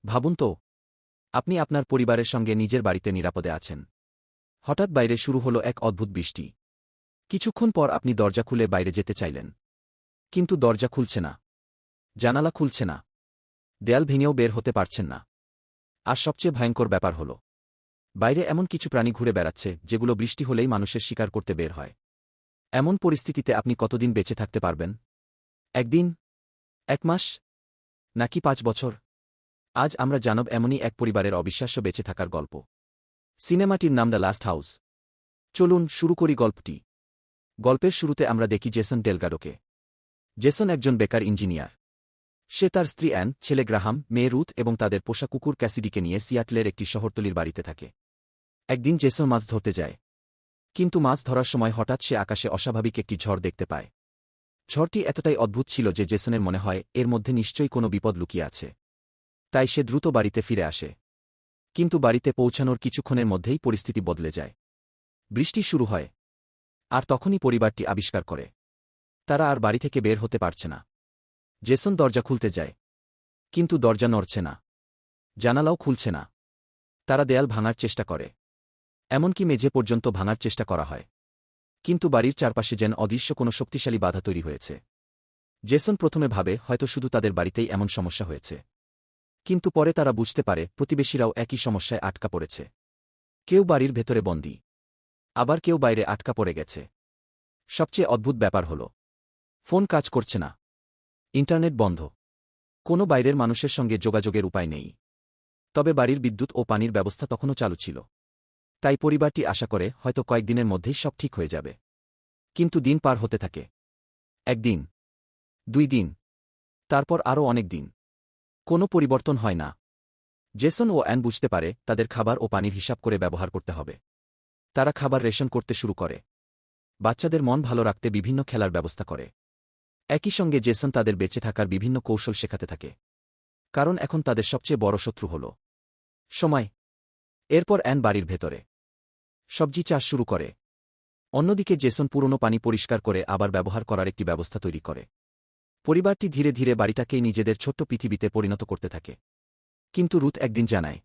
ভাবুন তো, আপনি আপনার পরিবারের সঙ্গে নিজের বাড়িতে নিরাপদে আছেন। হঠাৎ বাইরে শুরু হলো এক অদ্ভুত বৃষ্টি। কিছুক্ষণ পর আপনি দরজা খুলে বাইরে যেতে চাইলেন। কিন্তু দরজা খুলছে না, জানালা খুলছে না, দেয়াল ভেঙেও বের হতে পারছেন না। আর সবচেয়ে ভয়ঙ্কর ব্যাপার হল, বাইরে এমন কিছু প্রাণী ঘুরে বেড়াচ্ছে যেগুলো বৃষ্টি হলেই মানুষের শিকার করতে বের হয়। এমন পরিস্থিতিতে আপনি কতদিন বেঁচে থাকতে পারবেন? একদিন? 1 মাস? নাকি 5 বছর? আজ আমরা জানব এমনই এক পরিবারের অবিশ্বাস্য বেঁচে থাকার গল্প। সিনেমাটির নাম দ্য লাস্ট হাউস। চলুন শুরু করি গল্পটি। গল্পের শুরুতে আমরা দেখি জেসন ডেলগাডোকে। জেসন একজন বেকার ইঞ্জিনিয়ার। সে তার স্ত্রী অ্যান, ছেলে গ্রাহাম, মেয়ে রুথ এবং তাদের পোষা কুকুর ক্যাসিডিকে নিয়ে সিয়াটলের একটি শহরতলির বাড়িতে থাকে। একদিন জেসন মাছ ধরতে যায়। কিন্তু মাছ ধরার সময় হঠাৎ সে আকাশে অস্বাভাবিক একটি ঝড় দেখতে পায়। ঝড়টি এতটাই অদ্ভুত ছিল যে জেসনের মনে হয় এর মধ্যে নিশ্চয়ই কোনো বিপদ লুকিয়ে আছে। তাই সে দ্রুত বাড়িতে ফিরে আসে। কিন্তু বাড়িতে পৌঁছানোর কিছুক্ষণের মধ্যেই পরিস্থিতি বদলে যায়। বৃষ্টি শুরু হয়। আর তখনই পরিবারটি আবিষ্কার করে তারা আর বাড়ি থেকে বের হতে পারছে না। জেসন দরজা খুলতে যায়। কিন্তু দরজা নড়ছে না, জানালাও খুলছে না। তারা দেয়াল ভাঙার চেষ্টা করে, এমনকি মেঝে পর্যন্ত ভাঙার চেষ্টা করা হয়। কিন্তু বাড়ির চারপাশে যেন অদৃশ্য কোনো শক্তিশালী বাধা তৈরি হয়েছে। জেসন প্রথমে ভাবে হয়তো শুধু তাদের বাড়িতেই এমন সমস্যা হয়েছে। কিন্তু পরে তারা বুঝতে পারে প্রতিবেশীরাও একই সমস্যায় আটকা পড়েছে। কেউ বাড়ির ভেতরে বন্দী, আবার কেউ বাইরে আটকা পড়ে গেছে। সবচেয়ে অদ্ভুত ব্যাপার হল, ফোন কাজ করছে না, ইন্টারনেট বন্ধ, কোনো বাইরের মানুষের সঙ্গে যোগাযোগের উপায় নেই। তবে বাড়ির বিদ্যুৎ ও পানির ব্যবস্থা তখনও চালু ছিল। তাই পরিবারটি আশা করে হয়তো কয়েকদিনের মধ্যেই সব ঠিক হয়ে যাবে। কিন্তু দিন পার হতে থাকে। 1 দিন, 2 দিন, তারপর আরও অনেক দিন। কোনো পরিবর্তন হয় না। জেসন ও অ্যান বুঝতে পারে তাদের খাবার ও পানির হিসাব করে ব্যবহার করতে হবে। তারা খাবার রেশন করতে শুরু করে। বাচ্চাদের মন ভালো রাখতে বিভিন্ন খেলার ব্যবস্থা করে। একই সঙ্গে জেসন তাদের বেঁচে থাকার বিভিন্ন কৌশল শেখাতে থাকে। কারণ এখন তাদের সবচেয়ে বড় শত্রু হল সময়। এরপর অ্যান বাড়ির ভেতরে সবজি চাষ শুরু করে। অন্যদিকে জেসন পুরনো পানি পরিষ্কার করে আবার ব্যবহার করার একটি ব্যবস্থা তৈরি করে। পরিবারটি ধীরে ধীরে বাড়িটাকেই নিজেদের ছোট্ট পৃথিবীতে পরিণত করতে থাকে। কিন্তু রুথ একদিন জানায়,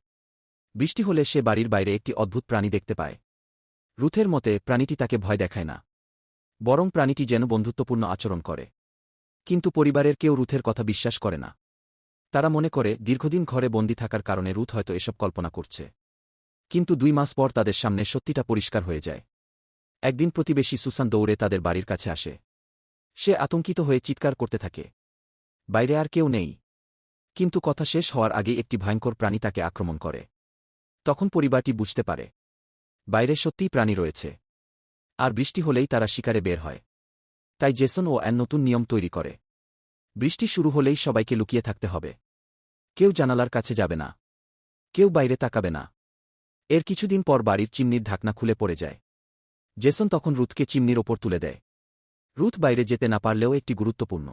বৃষ্টি হলে সে বাড়ির বাইরে একটি অদ্ভুত প্রাণী দেখতে পায়। রুথের মতে প্রাণীটি তাকে ভয় দেখায় না, বরং প্রাণীটি যেন বন্ধুত্বপূর্ণ আচরণ করে। কিন্তু পরিবারের কেউ রুথের কথা বিশ্বাস করে না। তারা মনে করে দীর্ঘদিন ঘরে বন্দী থাকার কারণে রুথ হয়তো এসব কল্পনা করছে। কিন্তু 2 মাস পর তাদের সামনে সত্যিটা পরিষ্কার হয়ে যায়। একদিন প্রতিবেশী সুসান দৌড়ে তাদের বাড়ির কাছে আসে। সে আতঙ্কিত হয়ে চিৎকার করতে থাকে, বাইরে আর কেউ নেই। কিন্তু কথা শেষ হওয়ার আগেই একটি ভয়ঙ্কর প্রাণী তাকে আক্রমণ করে। তখন পরিবারটি বুঝতে পারে বাইরে সত্যিই প্রাণী রয়েছে। আর বৃষ্টি হলেই তারা শিকারে বের হয়। তাই জেসন ও অ্যান নতুন নিয়ম তৈরি করে। বৃষ্টি শুরু হলেই সবাইকে লুকিয়ে থাকতে হবে। কেউ জানালার কাছে যাবে না, কেউ বাইরে তাকাবে না। এর কিছুদিন পর বাড়ির চিমনির ঢাকনা খুলে পড়ে যায়। জেসন তখন রুথকে চিমনির ওপর তুলে দেয়। রুথ বাইরে যেতে না পারলেও একটি গুরুত্বপূর্ণ